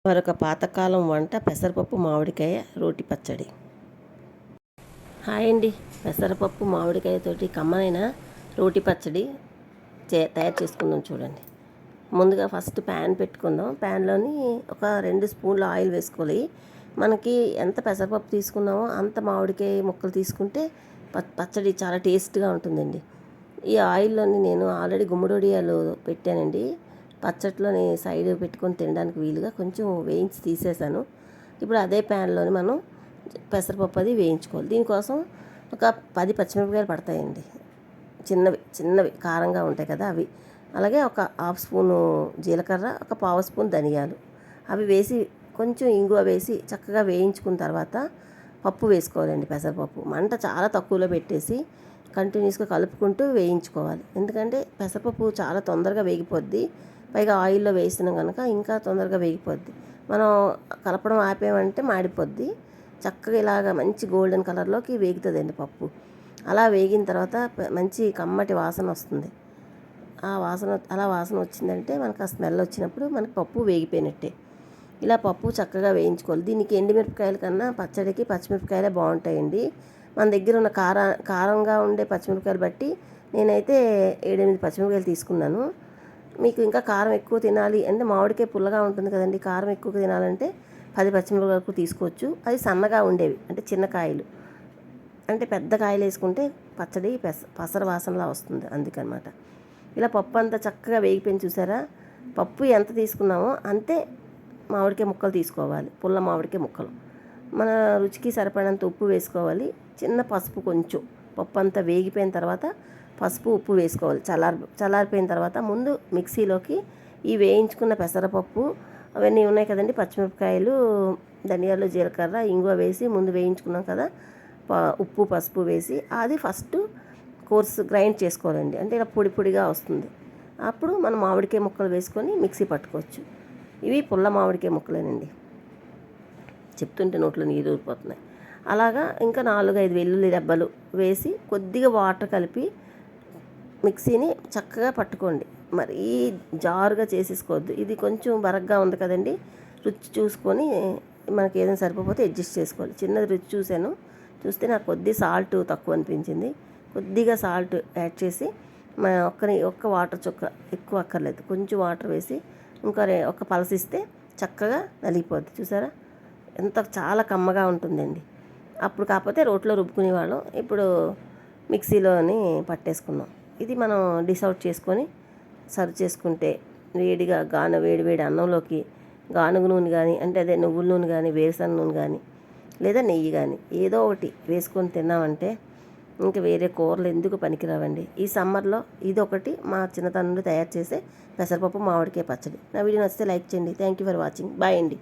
మరొక పాతకాలం వంట పెసరపప్పు మామిడికాయ రోటి పచ్చడి. హాయ్ అండి. పెసరపప్పు మామిడికాయతోటి కమ్మనైన రోటి పచ్చడి తయారు చేసుకుందాం చూడండి. ముందుగా ఫస్ట్ ప్యాన్ పెట్టుకుందాం. ప్యాన్లోని ఒక 2 స్పూన్ల ఆయిల్ వేసుకోవాలి. మనకి ఎంత పెసరపప్పు తీసుకున్నామో అంత మామిడికాయ ముక్కలు తీసుకుంటే పచ్చడి చాలా టేస్ట్గా ఉంటుందండి. ఈ ఆయిల్లోని నేను ఆల్రెడీ గుమ్మడొడియాలు పెట్టానండి. పచ్చట్లోని సైడ్ పెట్టుకొని తినడానికి వీలుగా కొంచెం వేయించి తీసేసాను. ఇప్పుడు అదే ప్యాన్లోని మనం పెసరపప్పు అది వేయించుకోవాలి. దీనికోసం ఒక 10 పచ్చిమిరపకాయలు పడతాయండి. చిన్నవి కారంగా ఉంటాయి కదా అవి. అలాగే ఒక హాఫ్ స్పూను జీలకర్ర, ఒక పావు స్పూన్ ధనియాలు అవి వేసి కొంచెం ఇంగువ వేసి చక్కగా వేయించుకున్న తర్వాత పప్పు వేసుకోవాలండి. పెసరపప్పు మంట చాలా తక్కువలో పెట్టేసి కంటిన్యూస్గా కలుపుకుంటూ వేయించుకోవాలి. ఎందుకంటే పెసరపప్పు చాలా తొందరగా వేగిపోద్ది. పైగా ఆయిల్లో వేసినాం కనుక ఇంకా తొందరగా వేగిపోద్ది. మనం కలపడం ఆపేమంటే మాడిపోద్ది. చక్కగా ఇలాగ మంచి గోల్డెన్ కలర్లోకి వేగుతుందండి పప్పు. అలా వేగిన తర్వాత మంచి కమ్మటి వాసన వస్తుంది. అలా వాసన వచ్చిందంటే మనకు ఆ స్మెల్ వచ్చినప్పుడు మనకి పప్పు వేగిపోయినట్టే. ఇలా పప్పు చక్కగా వేయించుకోవాలి. దీనికి ఎండుమిరపకాయల కన్నా పచ్చడికి పచ్చిమిరపకాయలే బాగుంటాయండి. మన దగ్గర ఉన్న కారంగా ఉండే పచ్చిమిరపకాయలు బట్టి నేనైతే 7-8 పచ్చిమిరపకాయలు తీసుకున్నాను. మీకు ఇంకా కారం ఎక్కువ తినాలి అంటే మామిడికాయ పుల్లగా ఉంటుంది కదండి, కారం ఎక్కువ తినాలంటే 10 పచ్చిమిరపకాయలు తీసుకోవచ్చు. అది సన్నగా ఉండేవి అంటే చిన్న కాయలు. అంటే పెద్ద కాయలు వేసుకుంటే పచ్చడి పసర వాసనలా వస్తుంది, అందుకనమాట. ఇలా పప్పు అంతా చక్కగా వేగిపోయింది చూసారా. పప్పు ఎంత తీసుకున్నామో అంతే మామిడికాయ ముక్కలు తీసుకోవాలి. పుల్ల మామిడికాయ ముక్కలు. మన రుచికి సరిపడినంత ఉప్పు వేసుకోవాలి. చిన్న పసుపు కొంచెం. పప్పు అంతా వేగిపోయిన తర్వాత పసుపు ఉప్పు వేసుకోవాలి. చల్లారిపోయిన తర్వాత ముందు మిక్సీలోకి ఈ వేయించుకున్న పెసరపప్పు అవన్నీ ఉన్నాయి కదండి, పచ్చిమిరపకాయలు, ధనియాలు, జీలకర్ర, ఇంగువ వేసి ముందు వేయించుకున్నాం కదా, ఉప్పు పసుపు వేసి అది ఫస్ట్ కోర్స్ గ్రైండ్ చేసుకోవాలండి. అంటే ఇలా పొడి పొడిగా వస్తుంది. అప్పుడు మనం మామిడికాయ ముక్కలు వేసుకొని మిక్సీ పట్టుకోవచ్చు. ఇవి పుల్ల మామిడికాయ ముక్కలేనండి. చెప్తుంటే నోట్లో నీరు ఊరిపోతున్నాయి. అలాగా ఇంకా 4-5 వెల్లుల్లి రెబ్బలు వేసి కొద్దిగా వాటర్ కలిపి మిక్సీని చక్కగా పట్టుకోండి. మరీ జారుగా చేసేసుకోవద్దు. ఇది కొంచెం బరగ్గా ఉంది కదండి. రుచి చూసుకొని మనకి ఏదైనా సరిపోతే అడ్జస్ట్ చేసుకోవాలి. చిన్నది రుచి చూస్తే నాకు కొద్ది సాల్ట్ తక్కువ అనిపించింది. కొద్దిగా సాల్ట్ యాడ్ చేసి ఒక్క వాటర్ చుక్క, ఎక్కువ అక్కర్లేదు, కొంచెం వాటర్ వేసి ఇంకా ఒక పలసిస్తే చక్కగా నలిగిపోద్ది. చూసారా చాలా కమ్మగా ఉంటుందండి. అప్పుడు కాకపోతే రోట్లో రుబ్బుకునేవాళ్ళం, ఇప్పుడు మిక్సీలోని పట్టేసుకున్నాం. ఇది మనం డిష్ అవుట్ చేసుకొని సర్వ్ చేసుకుంటే వేడిగా వేడి అన్నంలోకి గానుగ నూనె కానీ, అంటే అదే నువ్వుల నూనె కానీ, వేరుశనగ నూనె కానీ, లేదా నెయ్యి కానీ ఏదో ఒకటి వేసుకొని తిన్నామంటే ఇంకా వేరే కూరలు ఎందుకు పనికిరావండి. ఈ సమ్మర్లో ఇదొకటి మా చిన్నతనంలో తయారు చేసే పెసరపప్పు మామిడికాయ పచ్చడి. నా వీడియో నచ్చితే లైక్ చేయండి. Thank you for watching. Bye అండి.